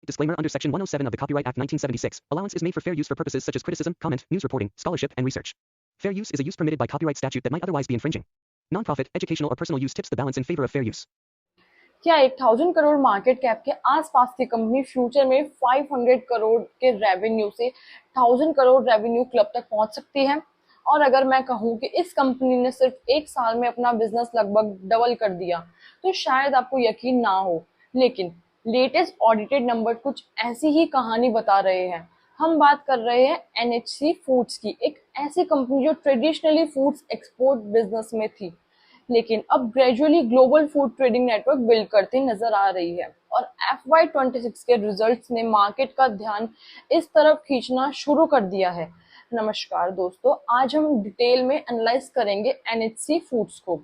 Disclaimer under Section 107 of the Copyright Act 1976, allowance is made for fair use for purposes such as criticism, comment, news reporting, scholarship, and research. Fair use is a use permitted by copyright statute that might otherwise be infringing. Non-profit, educational or personal use tips the balance in favor of fair use. क्या 1000 crore market cap के आसपास की company future में 500 करोड़ के revenue से 1000 crore revenue club तक पहुंच सकती है? और अगर मैं कहूं कि इस कंपनी ने सिर्फ एक साल में अपना बिजनेस लगभग डबल कर दिया, तो शायद आपको यकीन ना हो, लेकिन लेटेस्ट ऑडिटेड नंबर कुछ ऐसी ही कहानी बता रहे हैं। हम बात कर रहे हैं NHC फूड्स की, एक ऐसी कंपनी जो ट्रेडिशनली फूड्स एक्सपोर्ट बिजनेस में थी, लेकिन अब gradually global food trading network build करती नजर आ रही है। और FY26 के रिजल्ट्स ने मार्केट का ध्यान इस तरफ खींचना शुरू कर दिया है। नमस्कार दोस्तों, आज हम डिटेल में एनालाइज करेंगे NHC फूड्स को,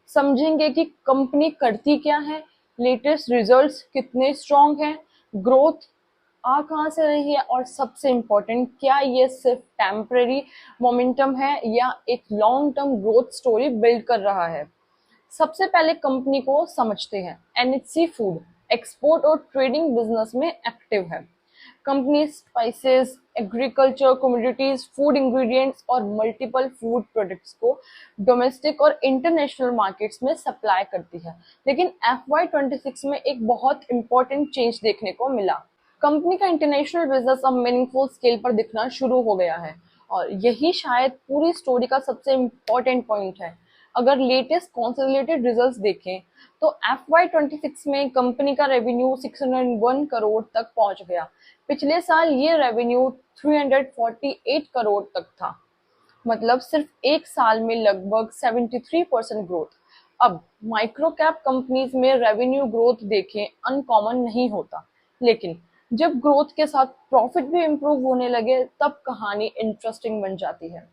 समझेंगे कि कंपनी करती क्या है, लेटेस्ट रिजल्ट्स कितने स्ट्रॉन्ग हैं, ग्रोथ आ कहाँ से रही है, और सबसे इम्पोर्टेंट, क्या ये सिर्फ टेम्पररी मोमेंटम है या एक long term growth story build कर रहा है। सबसे पहले कंपनी को समझते हैं। NHC फूड एक्सपोर्ट और ट्रेडिंग बिजनेस में एक्टिव है। Company spices, agriculture commodities, food ingredients और मल्टीपल फूड प्रोडक्ट्स को डोमेस्टिक और इंटरनेशनल मार्केट्स में सप्लाई करती है। लेकिन FY26 में एक बहुत इंपॉर्टेंट चेंज देखने को मिला। कंपनी का इंटरनेशनल बिजनेस अब मीनिंगफुल स्केल पर दिखना शुरू हो गया है, और यही शायद पूरी स्टोरी का सबसे इम्पोर्टेंट पॉइंट है। अगर लेटेस्ट कंसोलिडेटेड रिजल्ट्स देखें तो FY26 में कंपनी का रेवेन्यू 601 करोड़ तक पहुंच गया। पिछले साल ये रेवेन्यू 348 करोड़ तक था, मतलब सिर्फ एक साल में लगभग 73% ग्रोथ। अब माइक्रो कैप कंपनीज में रेवेन्यू ग्रोथ देखें अनकॉमन नहीं होता, लेकिन जब ग्रोथ के साथ प्रॉफिट भी इम्प्रूव होने लगे तब कहानी इंटरेस्टिंग बन जाती है।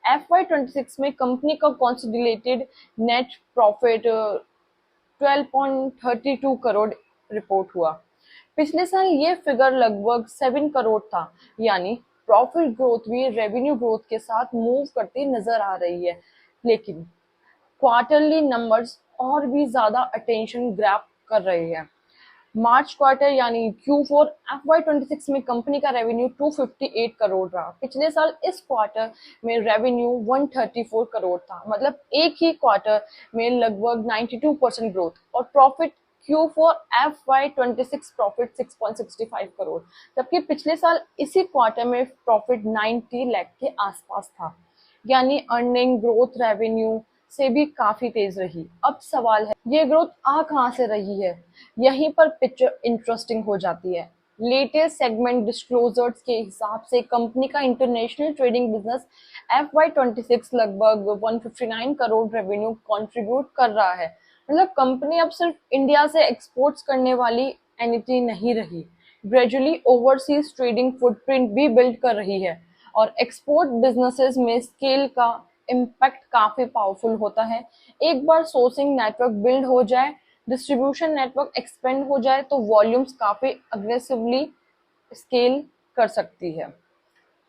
FY26 में कंपनी का consolidated net profit 12.32 crore report हुआ। पिछले साल ये फिगर लगभग 7 करोड़ था, यानी प्रॉफिट ग्रोथ भी रेवेन्यू ग्रोथ के साथ मूव करती नजर आ रही है। लेकिन क्वार्टरली नंबर्स और भी ज्यादा अटेंशन ग्रैब कर रहे हैं। मार्च क्वार्टर यानी Q4 FY26 में कंपनी का रेवेन्यू 258 करोड़ रहा। पिछले साल इस क्वार्टर में रेवेन्यू 134 करोड़ था, मतलब एक ही क्वार्टर में लगभग 92% ग्रोथ। और profit Q4 FY26 profit 6.65 crore, जबकि पिछले साल इसी क्वार्टर में प्रॉफिट 90 लाख के आसपास था। यानी अर्निंग ग्रोथ रेवेन्यू से भी काफी तेज रही। अब सवाल है, ये ग्रोथ आ कहां से रही है? यहीं पर पिक्चर इंटरेस्टिंग हो जाती है। लेटेस्ट सेगमेंट डिस्क्लोजर्स के हिसाब से कंपनी का इंटरनेशनल ट्रेडिंग बिजनेस FY26 लगभग 159 करोड़ रेवेन्यू कंट्रीब्यूट कर रहा है। मतलब कंपनी अब सिर्फ इंडिया से एक्सपोर्ट्स करने वाली एंटिटी नहीं रही, ग्रेजुअली ओवरसीज ट्रेडिंग फुटप्रिंट भी बिल्ड कर रही है। और एक्सपोर्ट बिजनेसेस में स्केल का इम्पैक्ट काफी पावरफुल होता है। एक बार सोर्सिंग नेटवर्क बिल्ड हो जाए, डिस्ट्रीब्यूशन नेटवर्क एक्सपेंड हो जाए, तो वॉल्यूम्स काफी अग्रेसिवली स्केल कर सकती है।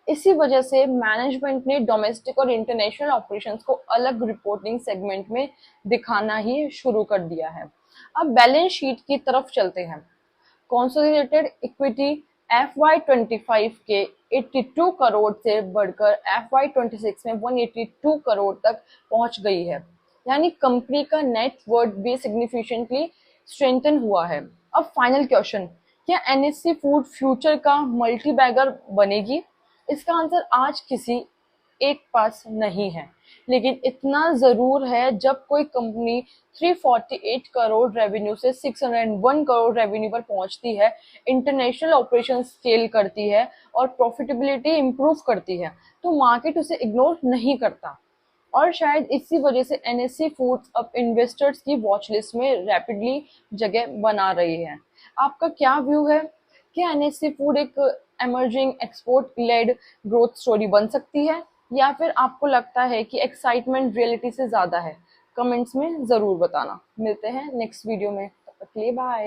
इसी वजह से मैनेजमेंट ने डोमेस्टिक और इंटरनेशनल ऑपरेशंस को अलग रिपोर्टिंग सेगमेंट में दिखाना ही शुरू कर दिया है। अब बैलेंस शीट की तरफ चलते हैं। कंसोलिडेटेड इक्विटी FY25 के 82 करोड़ से बढ़कर FY26 में 182 करोड़ तक पहुंच गई है, यानी कंपनी का नेट वर्थ भी सिग्निफिकेंटली स्ट्रेंथन हुआ है। अब फाइनल क्वेश्चन, क्या NHC फूड फ्यूचर का मल्टी बैगर बनेगी? इसका आंसर आज किसी एक पास नहीं है, लेकिन इतना जरूर है, जब कोई कंपनी 348 करोड़ रेवेन्यू से 601 करोड़ रेवेन्यू पर पहुंचती है, इंटरनेशनल ऑपरेशन स्केल करती है और प्रॉफिटेबिलिटी इंप्रूव करती है, तो मार्केट उसे इग्नोर नहीं करता। और शायद इसी वजह से NHC फूड्स अब इन्वेस्टर्स की वॉच लिस्ट में रैपिडली जगह बना रही है। आपका क्या व्यू है? क्या NHC फूड एक emerging export led growth story बन सकती है, या फिर आपको लगता है कि एक्साइटमेंट रियलिटी से ज्यादा है? कमेंट्स में जरूर बताना। मिलते हैं नेक्स्ट वीडियो में, तब तक के लिए बाय।